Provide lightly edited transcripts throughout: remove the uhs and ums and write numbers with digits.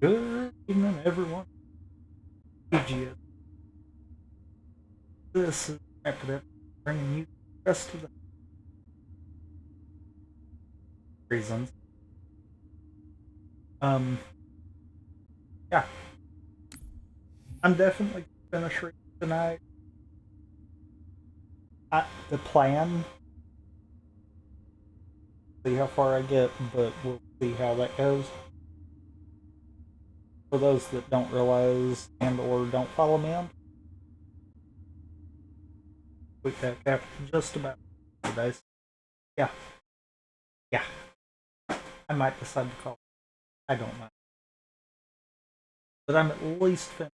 Good evening, everyone. GGS. This is Rampant, bringing you the rest of the reasons. Um, yeah, I'm definitely gonna finish reading tonight. The plan, see how far I get, but we'll see how that goes. For those that don't realize and/or don't follow me on, quick that cap just about today. Yeah, yeah, I might decide to call. I don't know, but I'm at least finished.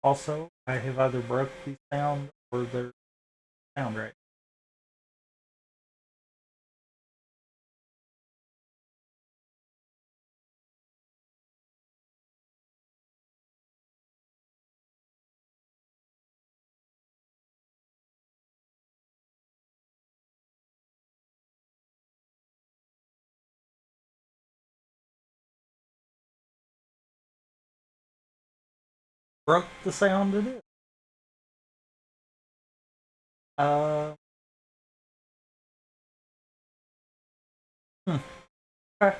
Also, I have either broke the sound or their sound right. Broke the sound it is. Uh, hmm. Okay.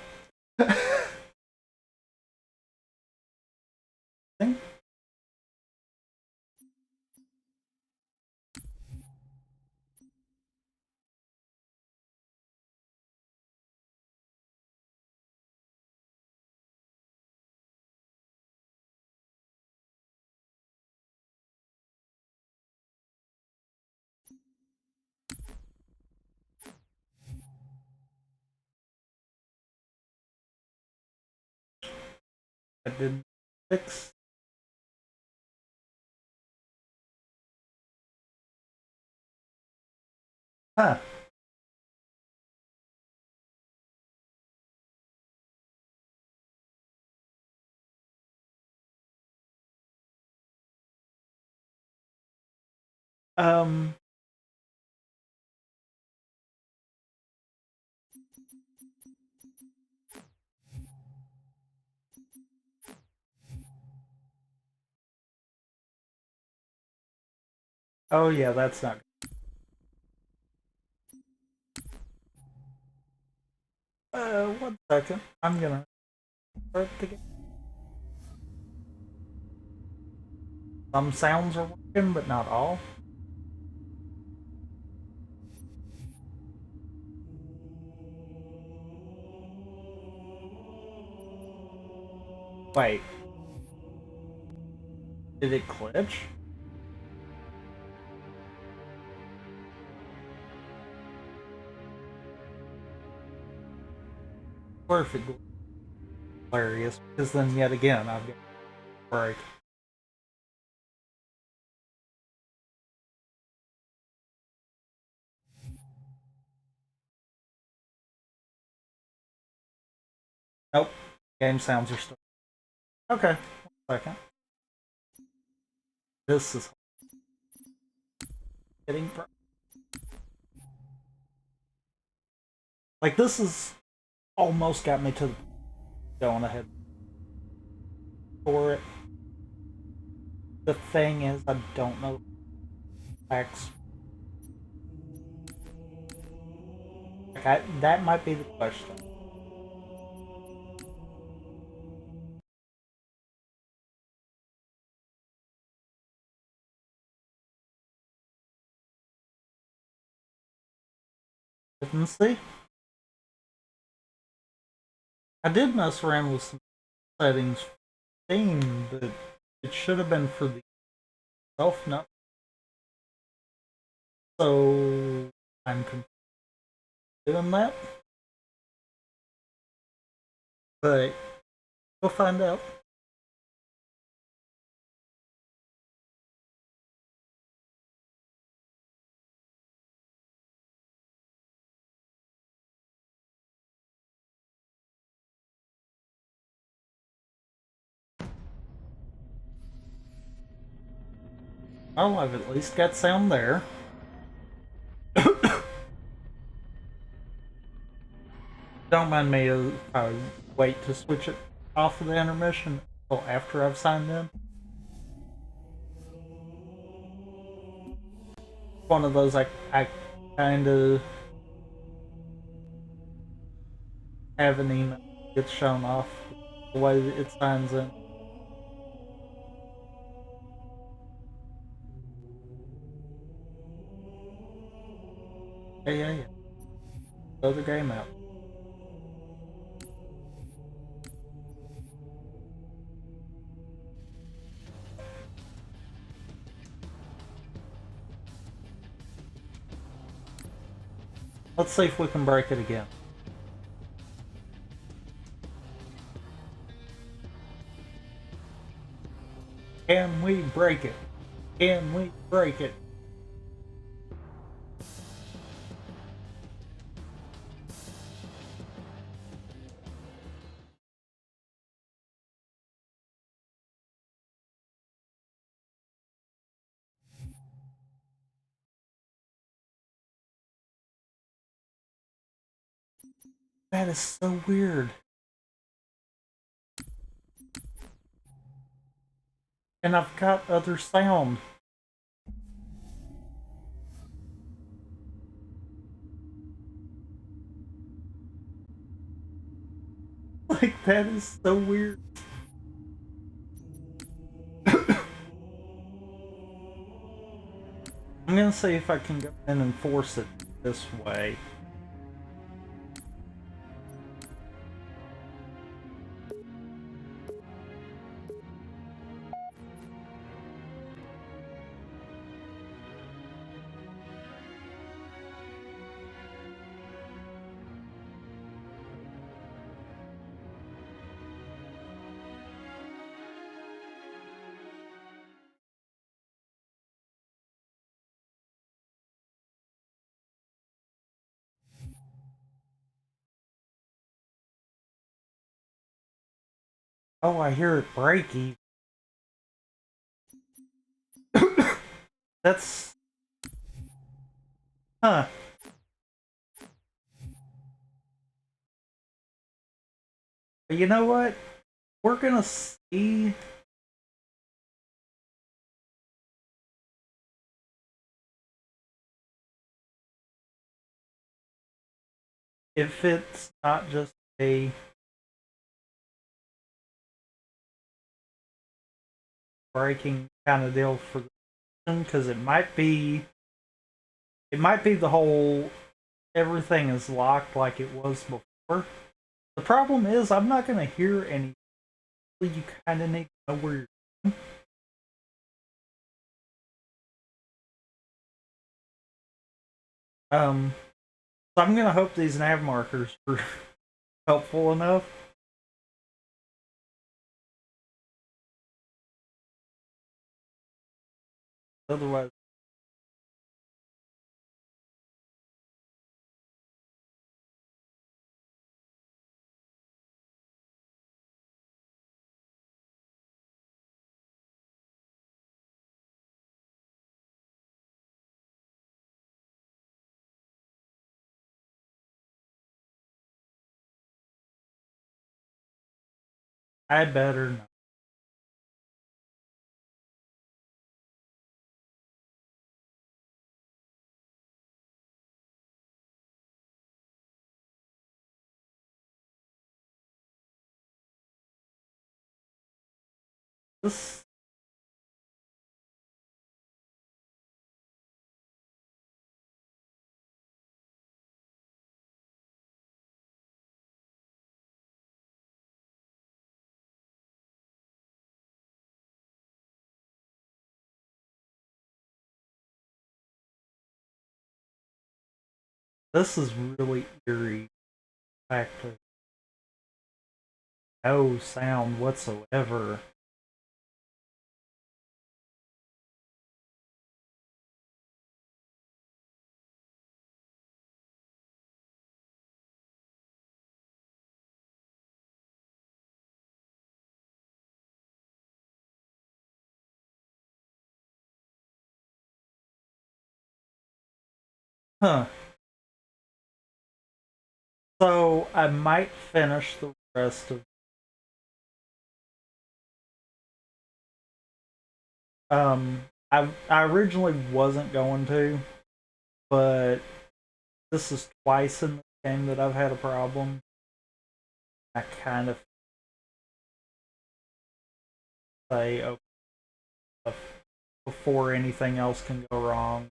I did fix. Huh. Um. Oh yeah, that's not. 1 second. I'm gonna start the game. Some sounds are working, but not all. Wait, did it glitch? Perfect. Hilarious. Because then yet again, I've got a break. Nope. Game sounds are still. Okay. 1 second. This is getting like this is almost got me to the going ahead for it. The thing is, I don't know facts. Like that might be the question. Didn't see. I did mess around with some settings for Steam, but it should have been for the self not. So I'm doing that, but we'll find out. Well, I've at least got sound there. Don't mind me if I wait to switch it off of the intermission until after I've signed in. One of those I kind of have an email that gets shown off the way it signs in. Yeah. Throw the game out. Let's see if we can break it again. Can we break it? Can we break it? That is so weird. And I've got other sound. Like, that is so weird. I'm gonna see if I can go in and force it this way. Oh, I hear it breaky. That's... Huh. But you know what? We're gonna see if it's not just a breaking kind of deal for them, because it might be the whole everything is locked like it was before. The problem is I'm not gonna hear any. You kind of need to know where you're going. So I'm gonna hope these nav markers are helpful enough. Otherwise, I better not. This this is really eerie. Fact of no sound whatsoever. Huh. So I might finish the rest of. I originally wasn't going to, but this is twice in the game that I've had a problem. I kind of say, okay, before anything else can go wrong,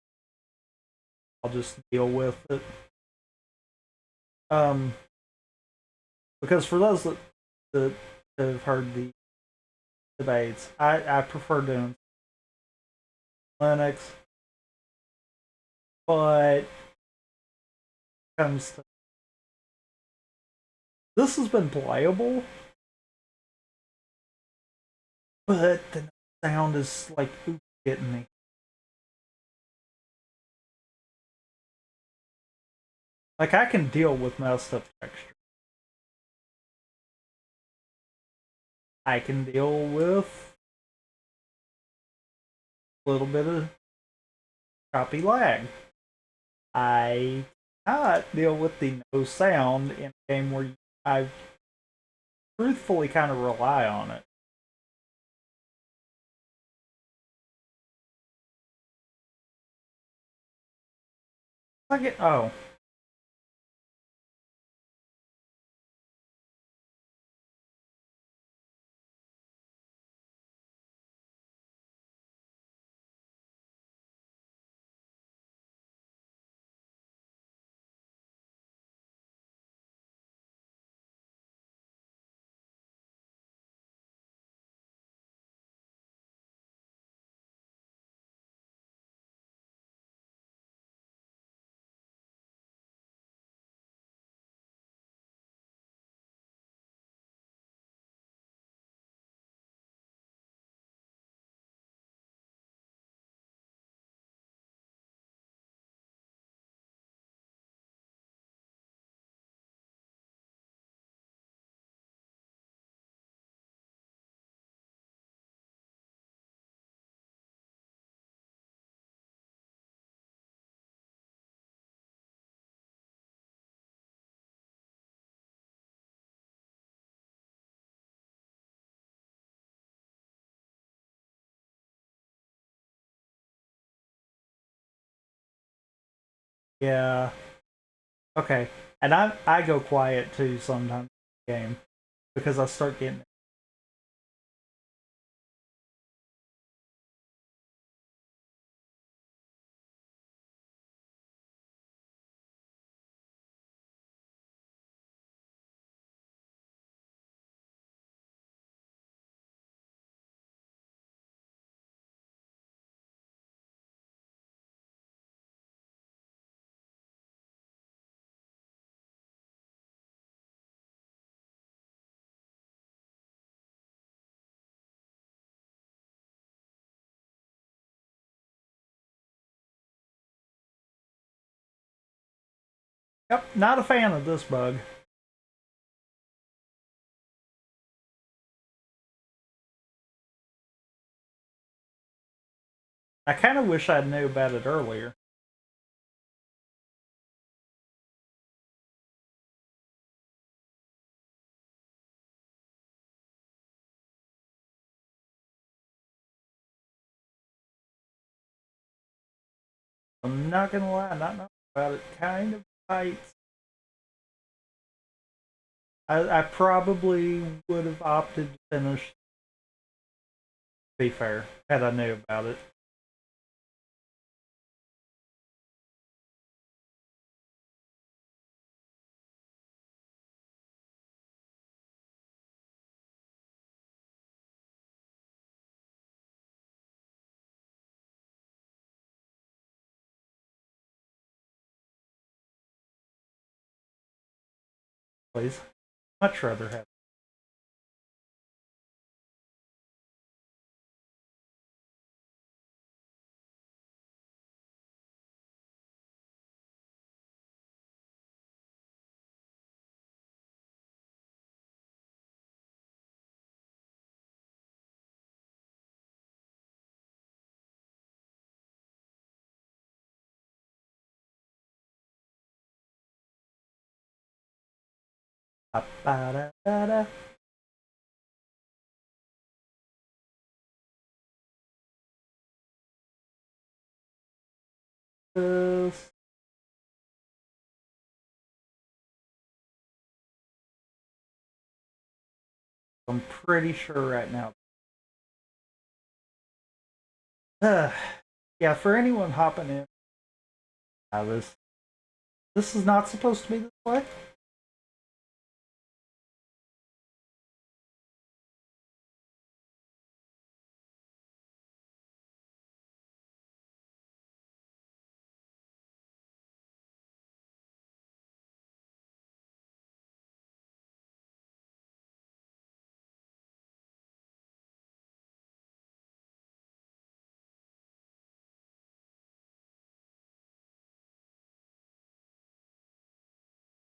I'll just deal with it. Um, because for those that have heard the debates, I prefer doing Linux, but comes to this has been playable, but the sound is like getting me. Like I can deal with messed up texture. I can deal with a little bit of choppy lag. I cannot deal with the no sound in a game where I truthfully kind of rely on it. Like it, oh, yeah, okay. And I go quiet too sometimes in the game because I start getting. Yep, not a fan of this bug. I kind of wish I knew about it earlier. I'm not gonna lie, not knowing about it kind of bites. I probably would have opted to finish. To be fair, had I knew about it. Please, much rather have. Ba-ba-da-da-da. This. I'm pretty sure right now. Yeah, for anyone hopping in, this is not supposed to be this way.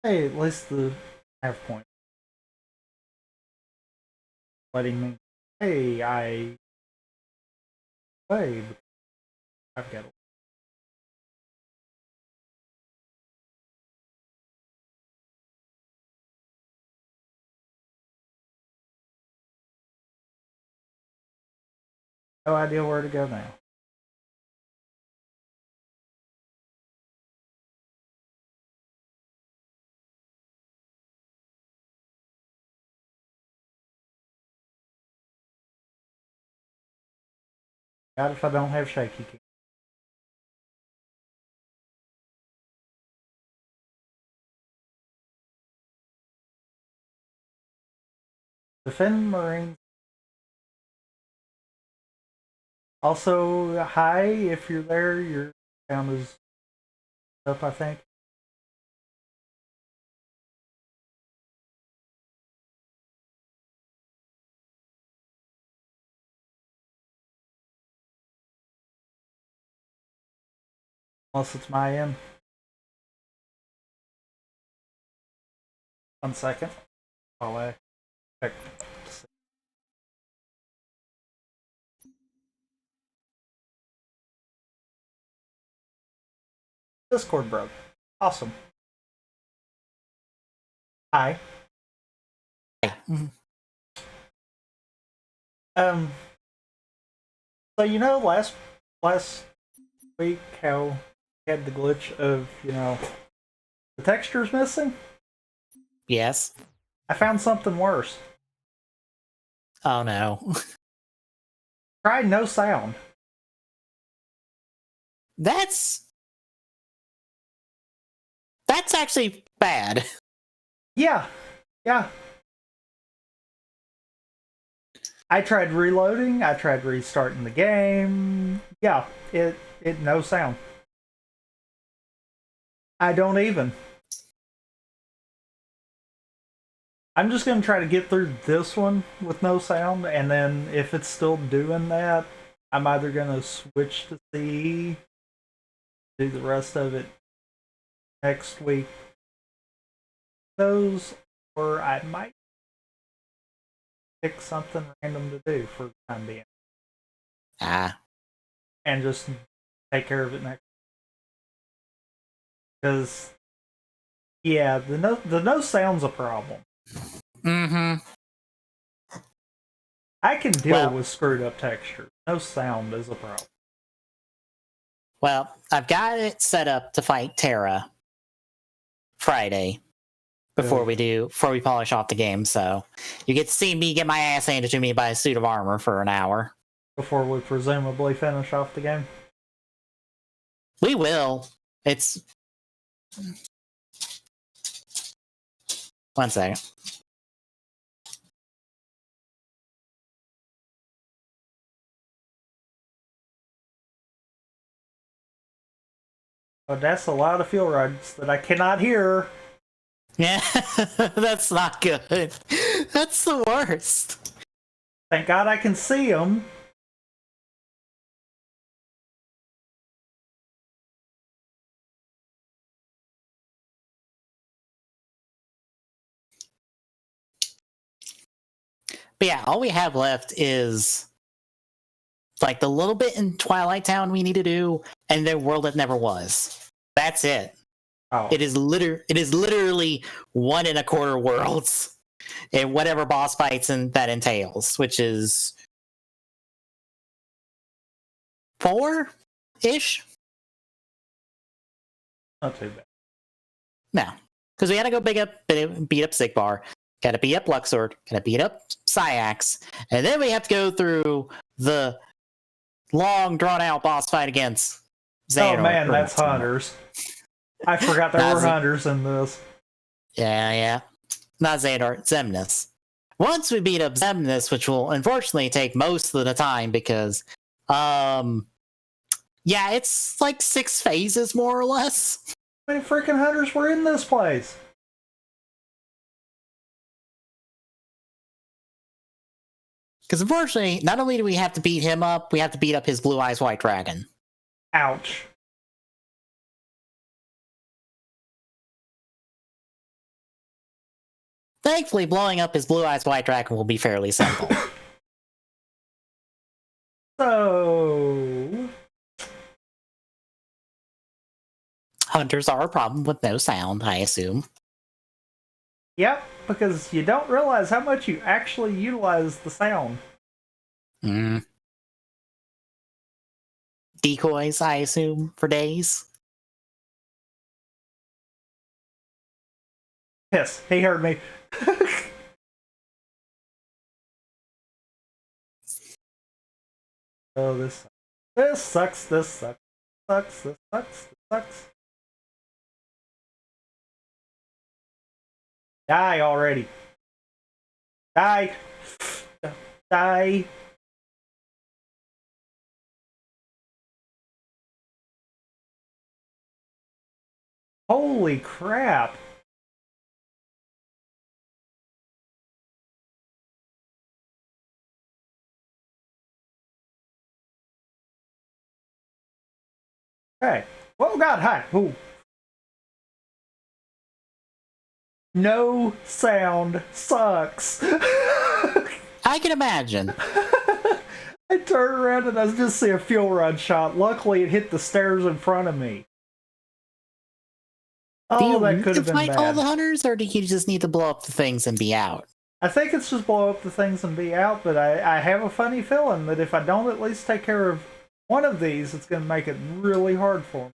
Hey, at least the half point letting me. Hey, hey, I've got no idea where to go now. Not if I don't have shaky key. Defend Marines. Also, hi, if you're there, your sound is up, I think. Unless it's my end. 1 second. I'll check. Discord broke. Awesome. Hi. Um. So you know, last week how we had the glitch of the texture's missing. Yes. I found something worse. Oh no. Try no sound. That's actually bad. Yeah. I tried reloading. I tried restarting the game. Yeah, it no sound. I don't even. I'm just gonna try to get through this one with no sound, and then if it's still doing that, I'm either gonna switch to CE, do the rest of it next week, those, or I might pick something random to do for the time being. And just take care of it next. Because yeah, the no sound's a problem. Mm-hmm. I can deal with screwed up texture. No sound is a problem. Well, I've got it set up to fight Terra Friday before we polish off the game, so you get to see me get my ass handed to me by a suit of armor for an hour. Before we presumably finish off the game? We will. It's 1 second. Oh, that's a lot of fuel rods that I cannot hear. Yeah, that's not good. That's the worst. Thank God I can see them. But yeah, all we have left is like the little bit in Twilight Town we need to do, and the World That Never Was. That's it. Oh, It is literally 1.25 worlds and whatever boss fights that entails, which is 4-ish. not too bad. No, because we had to go beat up Sigbar, got to beat up Luxord, got to beat up Syax, and then we have to go through the long, drawn-out boss fight against Xehanort. Oh man, that's hunters. I forgot there were hunters in this. Yeah. Not Xehanort, Xemnas. Once we beat up Xemnas, which will unfortunately take most of the time because, it's like 6 phases more or less. How many freaking hunters were in this place? Because unfortunately, not only do we have to beat him up, we have to beat up his Blue Eyes White Dragon. Ouch. Thankfully, blowing up his Blue Eyes White Dragon will be fairly simple. So... Hunters are a problem with no sound, I assume. Yep, because you don't realize how much you actually utilize the sound. Decoys, I assume, for days. Yes, he heard me. Oh, this sucks. This sucks. This sucks. Die already. Die. Die. Holy crap. Okay. Oh god, hi. Ooh. No sound sucks. I can imagine. I turned around and I just see a fuel rod shot. Luckily, it hit the stairs in front of me. Oh, that could have been bad. Do you fight all the hunters, or do you just need to blow up the things and be out? I think it's just blow up the things and be out, but I have a funny feeling that if I don't at least take care of one of these, it's going to make it really hard for me.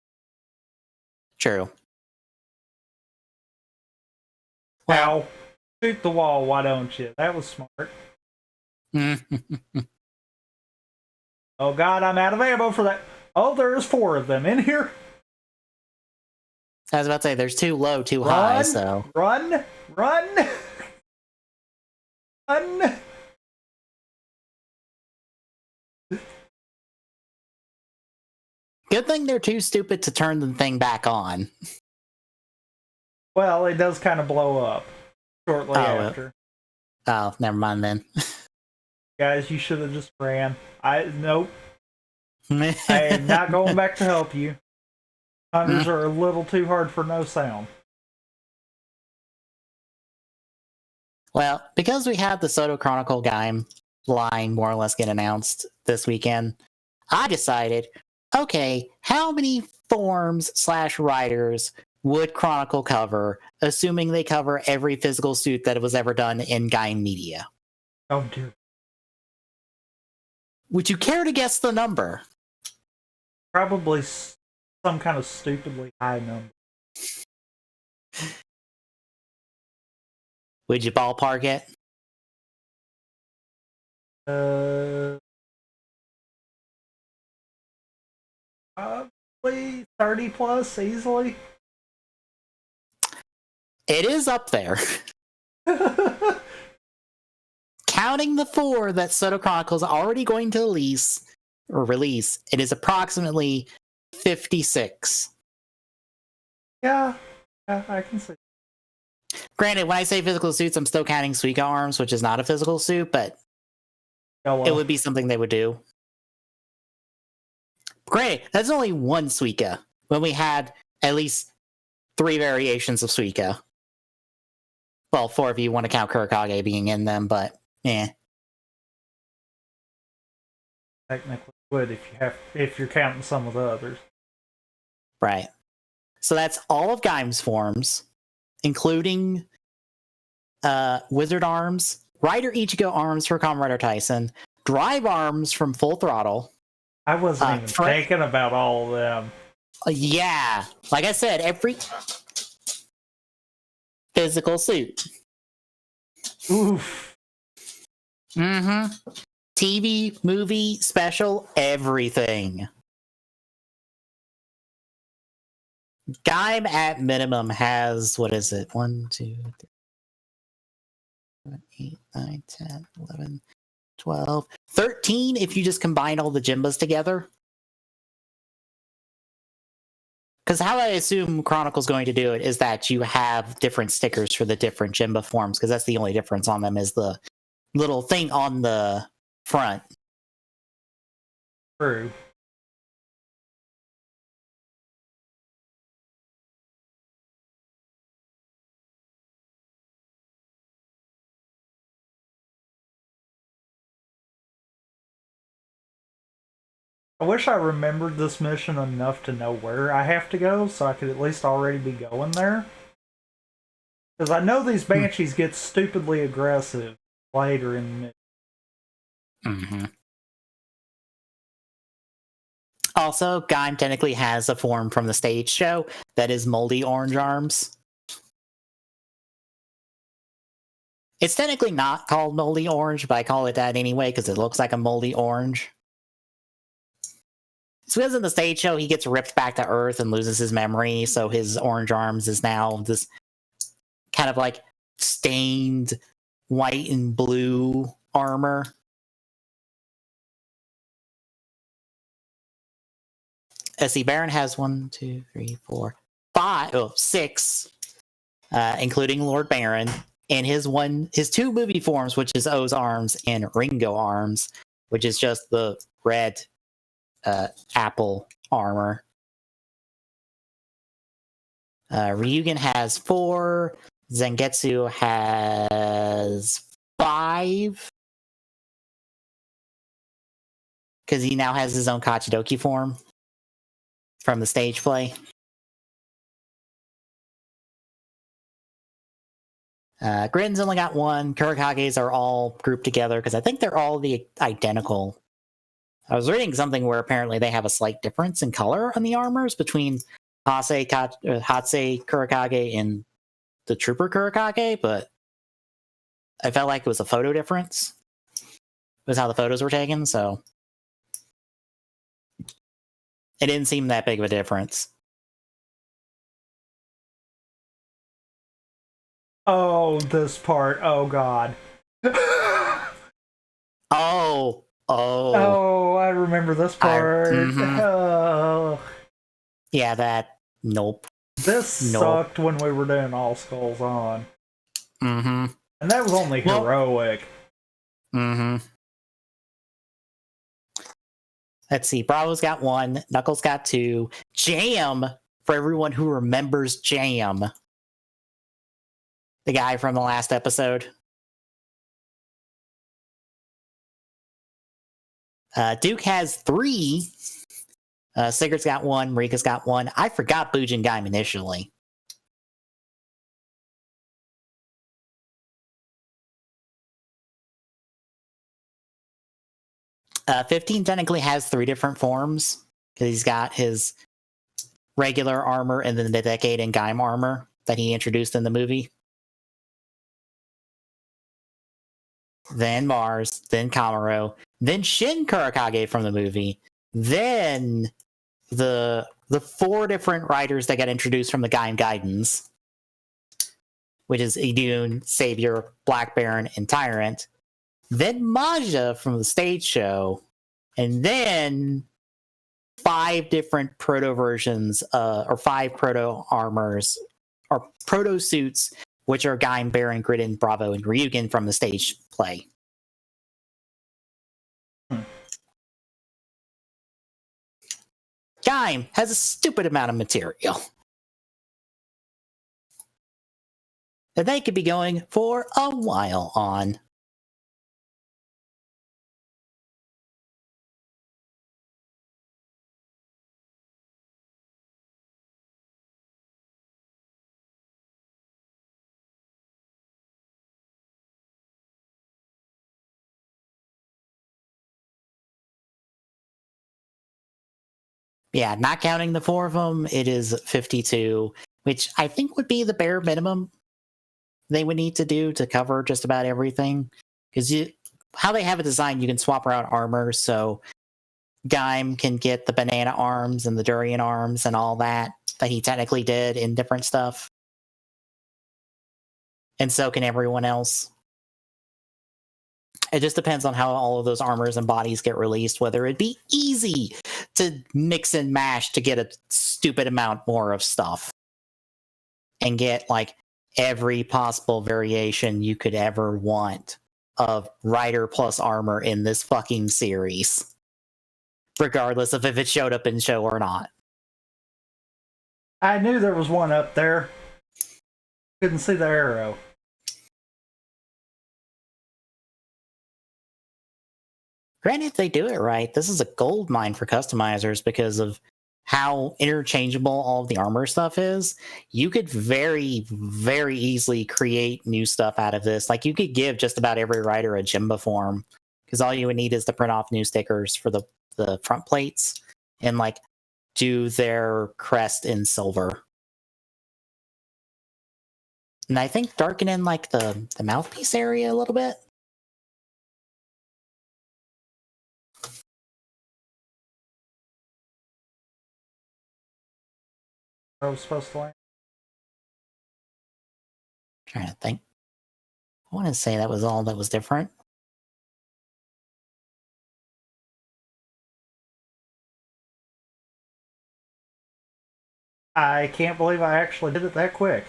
True. Well, ow. Shoot the wall, why don't you? That was smart. Oh god, I'm out of ammo for that. Oh, there's 4 of them in here. I was about to say, there's 2 low, 2 high, so... Run! Good thing they're too stupid to turn the thing back on. Well, it does kind of blow up shortly after. Oh, never mind then. Guys, you should have just ran. Nope. I am not going back to help you. Hunters are a little too hard for no sound. Well, because we had the Soto Chronicle game line more or less get announced this weekend, I decided, okay, how many forms/writers would Chronicle cover, assuming they cover every physical suit that was ever done in Gaim media? Oh, dear. Would you care to guess the number? Probably some kind of stupidly high number. Would you ballpark it? Probably 30 plus, easily. It is up there. Counting the 4 that Soto Chronicles are already going to release, it is approximately 56. Yeah, I can see. Granted, when I say physical suits, I'm still counting Suika arms, which is not a physical suit, but it would be something they would do. Granted, that's only one Suika, when we had at least 3 variations of Suika. Well, 4 if you want to count Kurokage being in them, but Technically would if you're counting some of the others. Right. So that's all of Gaim's forms, including Wizard Arms, Rider Ichigo Arms for Kamen Rider Tyson, Drive Arms from Full Throttle. I wasn't even thinking about all of them. Yeah. Like I said, every physical suit. Oof. Mm-hmm. TV, movie, special, everything. Gaim at minimum has, what is it? 1, 2, 3, 7, 8, 9, 10, 11, 12, 13 if you just combine all the Jimbas together. Because how I assume Chronicle's going to do it is that you have different stickers for the different Jimba forms, because that's the only difference on them is the little thing on the front. True. I wish I remembered this mission enough to know where I have to go, so I could at least already be going there. Because I know these Banshees get stupidly aggressive later in the mission. Mm-hmm. Also, Gaim technically has a form from the stage show that is moldy orange arms. It's technically not called moldy orange, but I call it that anyway because it looks like a moldy orange. So because in the stage show, he gets ripped back to Earth and loses his memory, so his orange arms is now this kind of like stained white and blue armor. See, Baron has 1, 2, 3, 4, 5, 6, including Lord Baron, and his 2 movie forms, which is O's arms and Ringo arms, which is just the red apple armor. Ryugen has 4. Zangetsu has 5. Because he now has his own Kachidoki form from the stage play. Grin's only got 1. Kurikages are all grouped together because I think they're all the identical. I was reading something where apparently they have a slight difference in color on the armors between Hatse Kurikage and the Trooper Kurikage, but I felt like it was a photo difference. It was how the photos were taken, so it didn't seem that big of a difference. Oh, this part. Oh, God. Oh, Oh, I remember this part. Oh. Yeah, that. Nope. This sucked when we were doing All Skulls on. Mm-hmm. And that was only heroic. Mm-hmm. Let's see. Bravo's got 1. Knuckles got 2. Jam, for everyone who remembers Jam. The guy from the last episode. Duke has 3. Sigurd's got 1. Marika's got 1. I forgot Bujin Gaim initially. Uh, 15 technically has 3 different forms because he's got his regular armor and then the Decade and Gaim armor that he introduced in the movie. Then Mars, then Kamaro, then Shin Kurakage from the movie, then the 4 different riders that got introduced from the Gaim Guidance, which is Idun, Savior, Black Baron, and Tyrant. Then Maja from the stage show, and then 5 different proto versions, or 5 proto armors, or proto suits, which are Gaim, Baron, Gridden, Bravo, and Ryugen from the stage play. Gaim has a stupid amount of material that they could be going for a while on. Yeah, not counting the 4 of them, it is 52, which I think would be the bare minimum they would need to do to cover just about everything. Because how they have it designed, you can swap around armor, so Gaim can get the banana arms and the durian arms and all that he technically did in different stuff. And so can everyone else. It just depends on how all of those armors and bodies get released, whether it'd be easy to mix and mash to get a stupid amount more of stuff and get like every possible variation you could ever want of rider plus armor in this fucking series, regardless of if it showed up in show or not. I knew there was one up there. Couldn't see the arrow. Granted, if they do it right, this is a gold mine for customizers because of how interchangeable all of the armor stuff is. You could very, very easily create new stuff out of this. Like, you could give just about every rider a Jimba form, because all you would need is to print off new stickers for the front plates and, like, do their crest in silver. And I think darken in, like, the mouthpiece area a little bit. I was supposed to land. Trying to think. I want to say that was all that was different. I can't believe I actually did it that quick.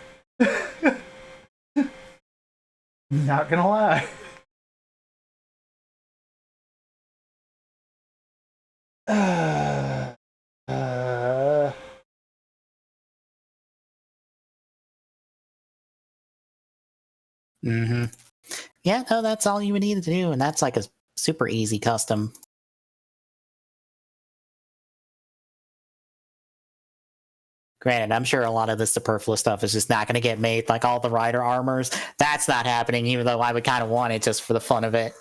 Not gonna lie. Mm-hmm. Yeah, no, that's all you would need to do, and that's like a super easy custom. Granted, I'm sure a lot of the superfluous stuff is just not going to get made, like all the rider armors. That's not happening, even though I would kind of want it just for the fun of it.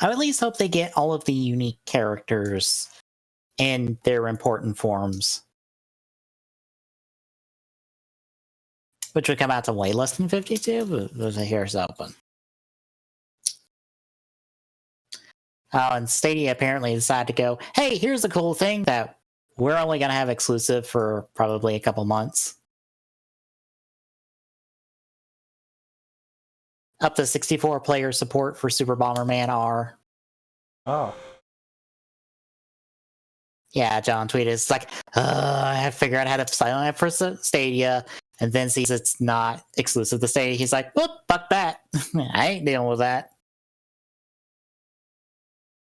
I would at least hope they get all of the unique characters in their important forms, which would come out to way less than 52, but the here's open. Oh, and Stadia apparently decided to go, hey, here's a cool thing that we're only going to have exclusive for probably a couple months. Up to 64 player support for Super Bomberman R. Oh. Yeah, John tweeted, it's like, I have to figure out how to sign up for Stadia, and then sees it's not exclusive to Stadia. He's like, whoop, fuck that. I ain't dealing with that.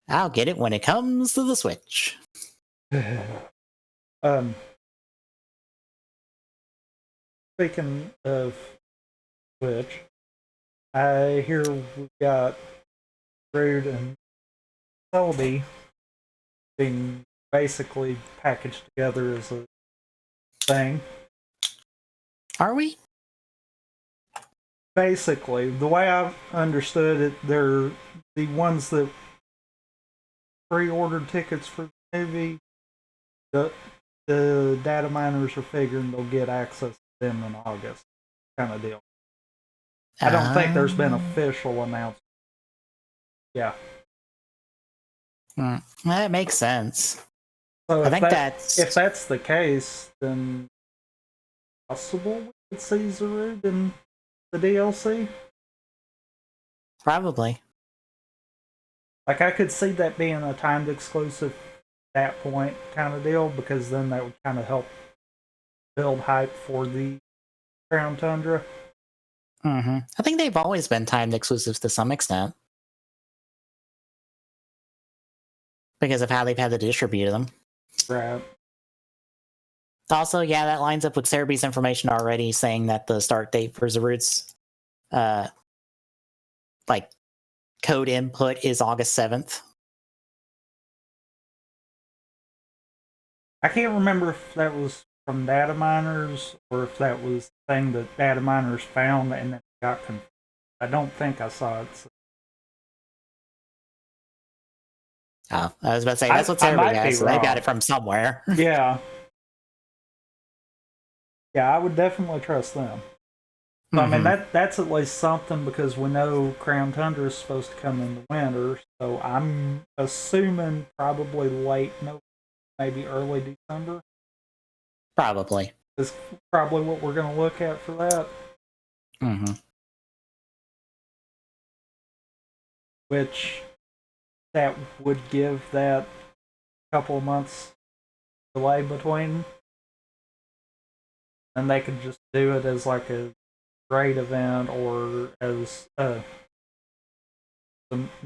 I'll get it when it comes to the Switch. Speaking of Switch, I hear we got Rude and Celebi being basically packaged together as a thing. Are we? Basically, the way I've understood it, they're the ones that pre-ordered tickets for the movie. The data miners are figuring they'll get access to them in August, kind of deal. I don't think there's been official announcement. Yeah. That makes sense. So I think if that's the case, then possible we could see Zarude in the DLC. Probably. Like, I could see that being a timed exclusive at that point kind of deal, because then that would kind of help build hype for the Crown Tundra. Mm-hmm. I think they've always been timed exclusives to some extent, because of how they've had to distribute them. Right. Also, yeah, that lines up with Cerebee's information already, saying that the start date for Zarude's like code input is August 7th. I can't remember if that was from data miners or if that was the thing that data miners found and then got confused. I don't think I saw it. So Oh, I was about to say that's what I everybody might be has, so they got wrong. it from somewhere. Yeah. Yeah, I would definitely trust them. So, I mean, that's at least something because we know Crown Tundra is supposed to come in the winter. So I'm assuming probably late November, maybe early December Probably. is probably what we're going to look at for that. Mm-hmm. Which that would give that couple of months delay between, and they could just do it as like a great event or as a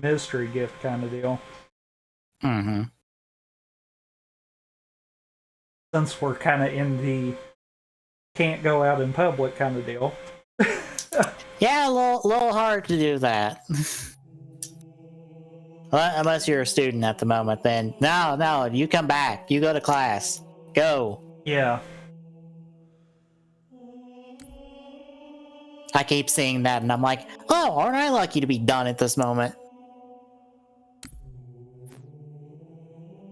mystery gift kind of deal. Mm-hmm. Since we're kind of in the can't go out in public kind of deal. Yeah, a little hard to do that. Well, unless you're a student at the moment, then no, you come back. You go to class. Go. Yeah. I keep seeing that, and I'm like, oh, aren't I lucky to be done at this moment?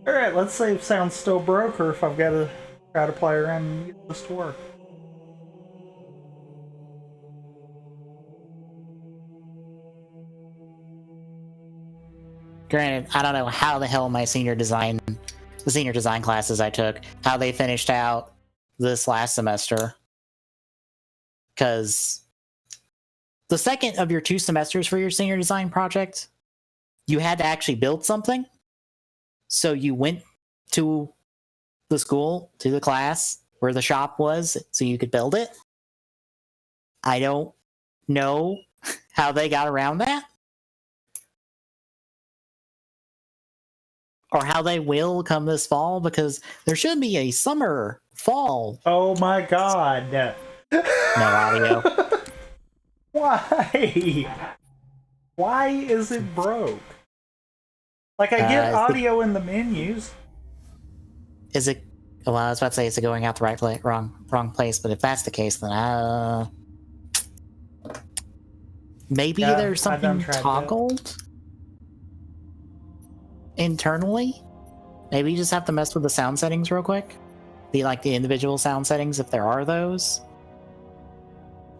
All right, let's see if sound's still broke or if I've got to try to play around and get this to work. Granted, I don't know how the hell the senior design classes I took, how they finished out this last semester. Because the second of your 2 semesters for your senior design project, you had to actually build something. So you went to the school, to the class where the shop was, so you could build it. I don't know how they got around that. Or how they will come this fall, because there should be a fall. Oh my god. No audio. Why? Why is it broke? Like, I get audio in the menus. Is it? Well, I was about to say, is it going out the wrong place? But if that's the case, then maybe there's something toggled internally. Maybe you just have to mess with the sound settings real quick. The individual sound settings, if there are those.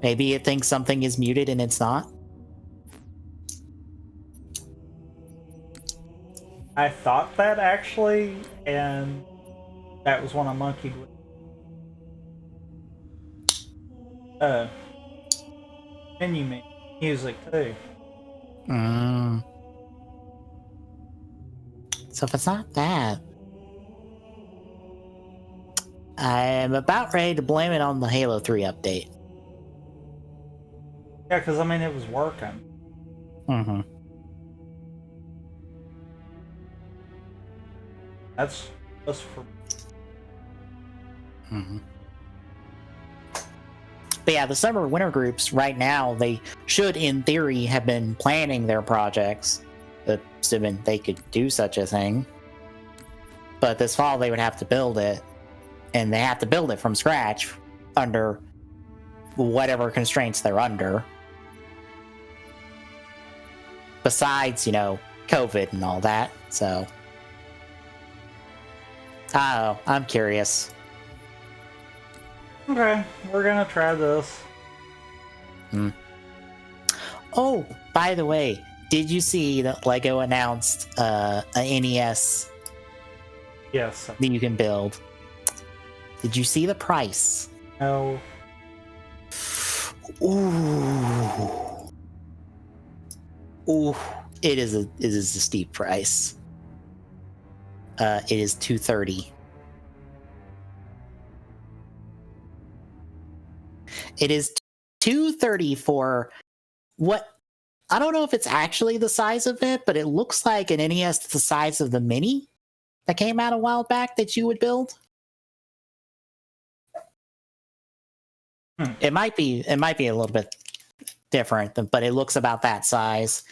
Maybe it thinks something is muted and it's not. I thought that actually, and that was when I monkeyed with menu music too. So if it's not that, I'm about ready to blame it on the Halo 3 update. Yeah, because I mean it was working. That's just for. But yeah, the summer winter groups right now, they should, in theory, have been planning their projects, assuming they could do such a thing. But this fall, they would have to build it, and they have to build it from scratch under whatever constraints they're under. Besides, COVID and all that. So, I don't know. I'm curious. Okay, we're gonna try this. Oh, by the way, did you see that Lego announced an NES? Yes. That you can build? Did you see the price? No. Ooh, it is a steep price. It is $230. It is $230 for what? I don't know if it's actually the size of it, but it looks like an NES the size of the Mini that came out a while back that you would build. It might be a little bit different, but it looks about that size.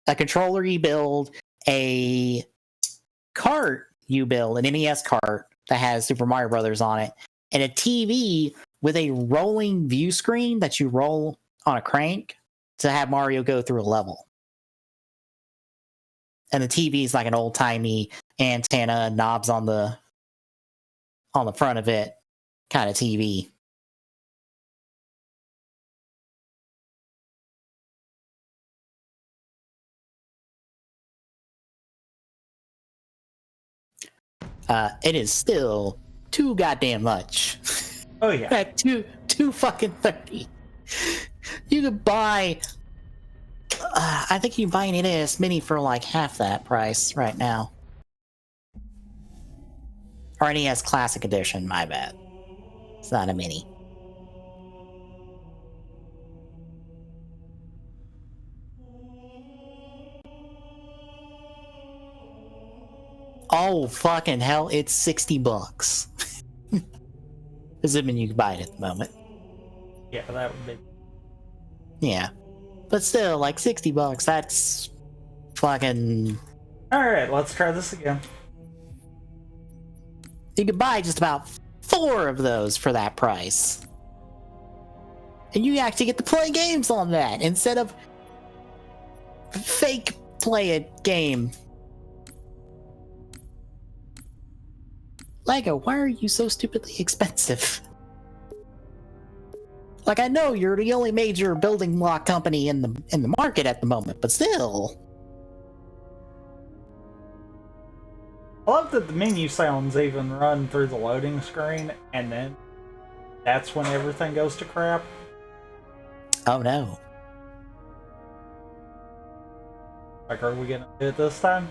A controller you build, a cart you build, an NES cart that has Super Mario Brothers on it, and a TV with a rolling view screen that you roll on a crank to have Mario go through a level. And the TV is like an old timey antenna, knobs on the front of it kind of TV. It is still too goddamn much. Oh yeah. At two fucking 30. You could buy I think you can buy an NES Mini for like half that price right now. Or NES Classic Edition, my bad. It's not a Mini. Oh, fucking hell, it's $60. Assuming you can buy it at the moment. Yeah, that would be. Yeah. But still, like $60, that's fucking... Alright, let's try this again. You could buy just about 4 of those for that price. And you actually get to play games on that instead of fake play a game. Lego, why are you so stupidly expensive? Like, I know you're the only major building block company in the market at the moment, but still. I love that the menu sounds even run through the loading screen, and then that's when everything goes to crap. Oh no. Like, are we gonna do it this time?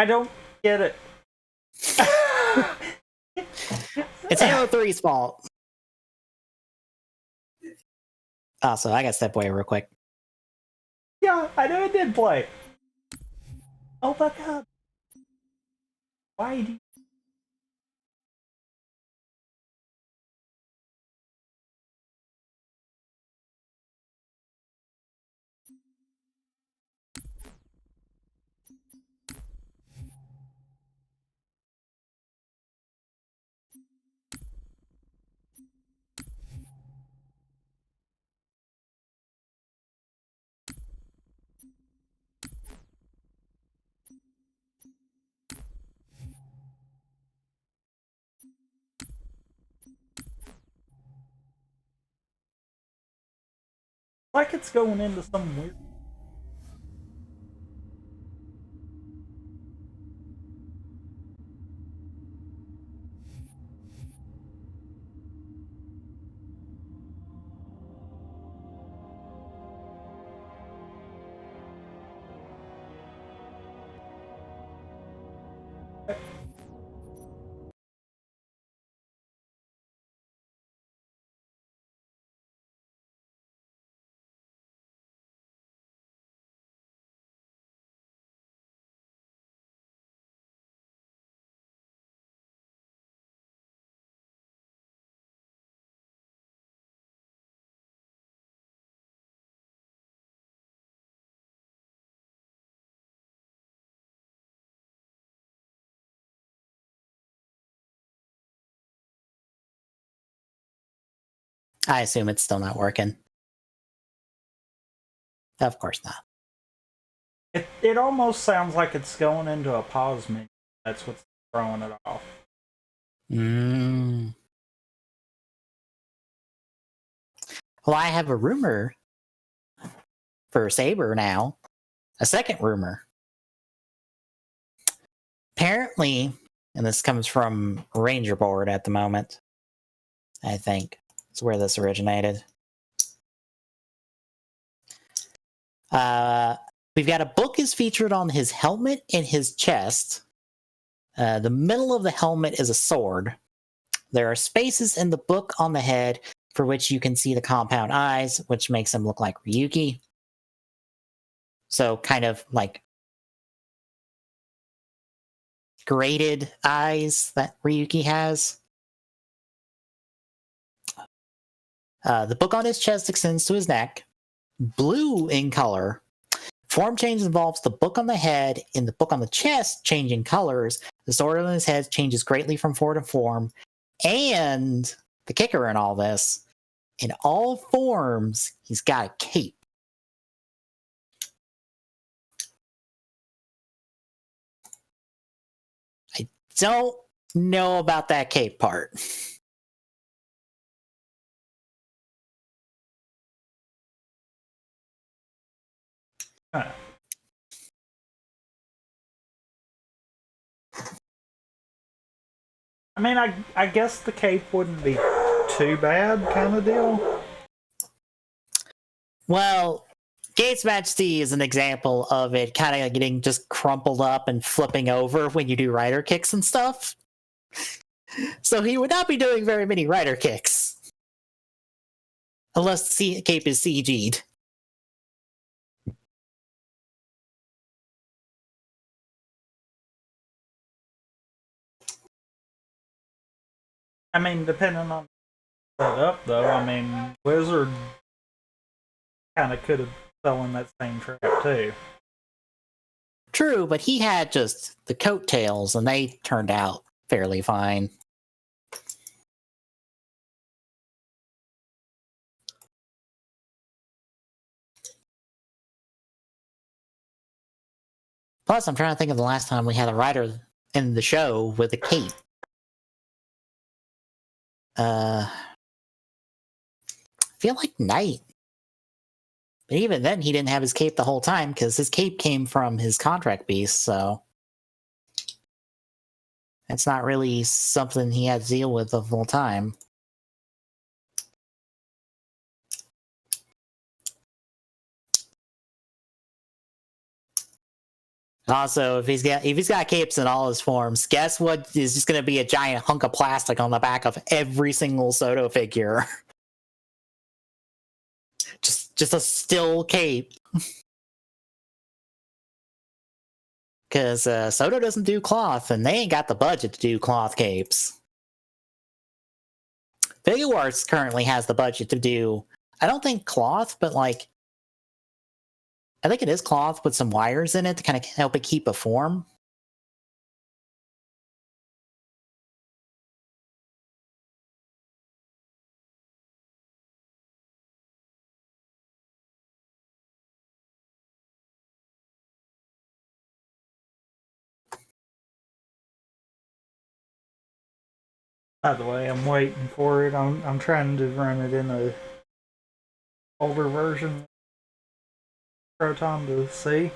I don't get it. It's Halo 3's fault. Also, I gotta step away real quick. Yeah, I know it did play. Oh my god. Why do you... Like it's going into some weird... I assume it's still not working. Of course not. It almost sounds like it's going into a pause menu. That's what's throwing it off. Well, I have a rumor for Saber now. A second rumor. Apparently, and this comes from Ranger Board at the moment, I think. It's where this originated. We've got a book is featured on his helmet and his chest. The middle of the helmet is a sword. There are spaces in the book on the head for which you can see the compound eyes, which makes him look like Ryuki. So kind of like graded eyes that Ryuki has. The book on his chest extends to his neck, blue in color. Form change involves the book on the head and the book on the chest changing colors. The sword on his head changes greatly from form to form. And the kicker in all this, in all forms, he's got a cape. I don't know about that cape part. Huh. I mean, I guess the cape wouldn't be too bad, kind of deal. Well, Gates Majesty is an example of it kind of getting just crumpled up and flipping over when you do rider kicks and stuff. So he would not be doing very many rider kicks. Unless the cape is CG'd. I mean, depending on set up, though, I mean, Wizard kind of could have fell in that same trap, too. True, but he had just the coattails, and they turned out fairly fine. Plus, I'm trying to think of the last time we had a rider in the show with a cape. I feel like Knight. But even then, he didn't have his cape the whole time, because his cape came from his contract beast, so that's not really something he had to deal with the whole time. Also, if he's got capes in all his forms, guess what is just going to be a giant hunk of plastic on the back of every single Soto figure? just a still cape. Because Soto doesn't do cloth, and they ain't got the budget to do cloth capes. Figure Arts currently has the budget to do, I don't think cloth, but like, I think it is cloth with some wires in it to kind of help it keep a form. By the way, I'm waiting for it. I'm trying to run it in a older version Proton to see.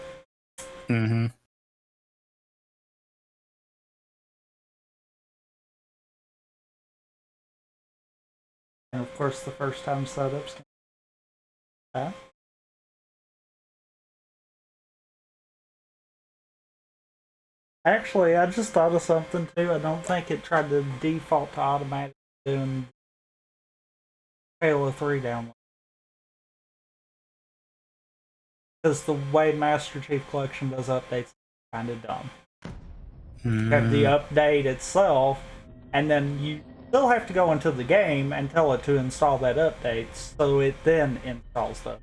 Mm-hmm. And of course, the first time setups. Actually, I just thought of something too. I don't think it tried to default to automatic doing Halo 3 download. Because the way Master Chief Collection does updates is kind of dumb. You have the update itself, and then you still have to go into the game and tell it to install that update, so it then installs them.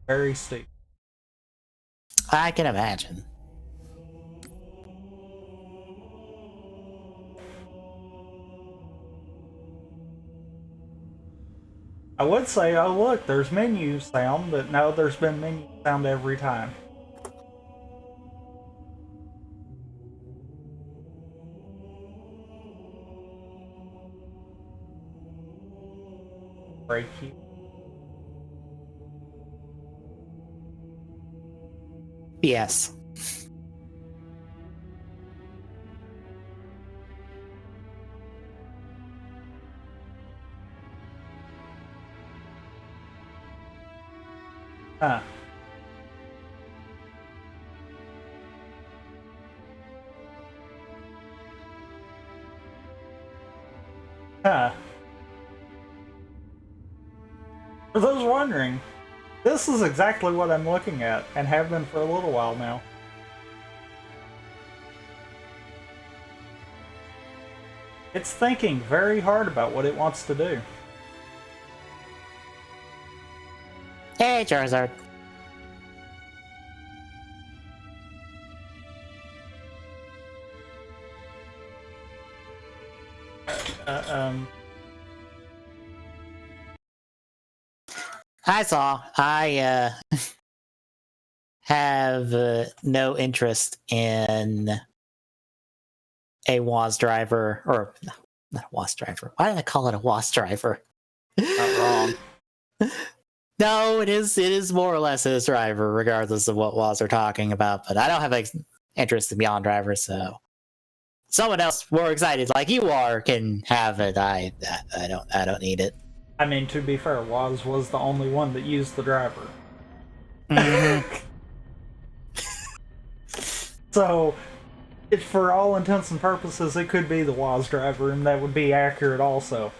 Very stupid. I can imagine. I would say, oh look, there's menu sound, but no, there's been menu sound every time. Break you. Yes. Huh. Huh. For those wondering, this is exactly what I'm looking at, and have been for a little while now. It's thinking very hard about what it wants to do. Hey, Charizard. I saw. I have no interest in a WAS driver, or not a WAS driver. Why did I call it a WAS driver? Not wrong. No, it is more or less a driver, regardless of what WAS are talking about. But I don't have interest in Beyond Driver, so someone else more excited, like you are, can have it. I don't need it. I mean, to be fair, Waz was the only one that used the driver. Mm-hmm. So, for all intents and purposes, it could be the Waz driver, and that would be accurate also.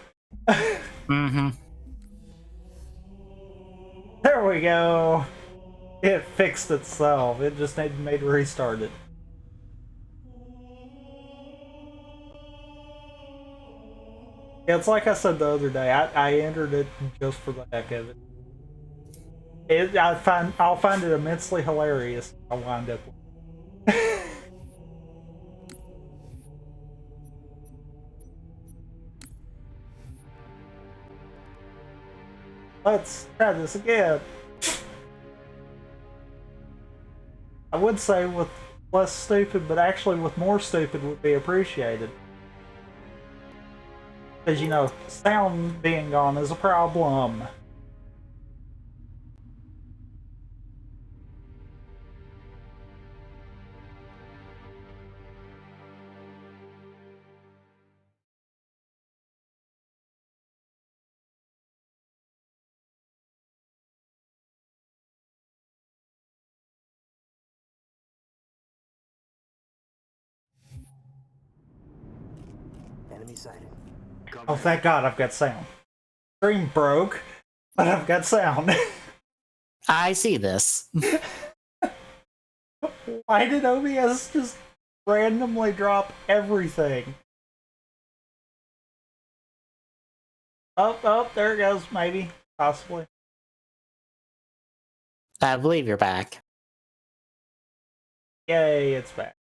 Mm-hmm. There we go. It fixed itself. It just needed me to restart it. Yeah, it's like I said the other day. I entered it just for the heck of it. I'll find it immensely hilarious. I'll wind up. Let's try this again. I would say with less stupid, but actually with more stupid would be appreciated. Because, you know, sound being gone is a problem. Enemy sighted. Oh, thank God I've got sound. Stream broke, but I've got sound. I see this. Why did OBS just randomly drop everything? Oh, there it goes, maybe. Possibly. I believe you're back. Yay, it's back.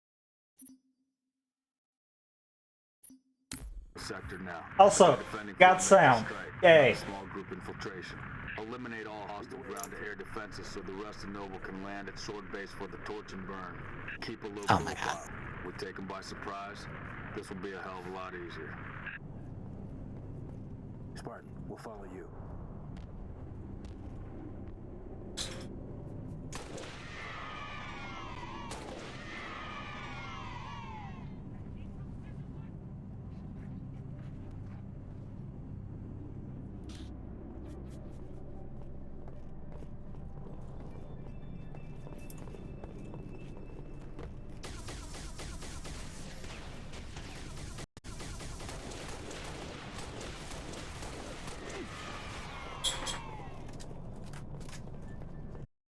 Sector now. Also, got sound. Yay. Small group infiltration. Eliminate all hostile ground-to-air defenses so the rest of Noble can land at short base for the torch and burn. Keep a low Oh my God. We take them by surprise. This will be a hell of a lot easier. Spartan, we'll follow you.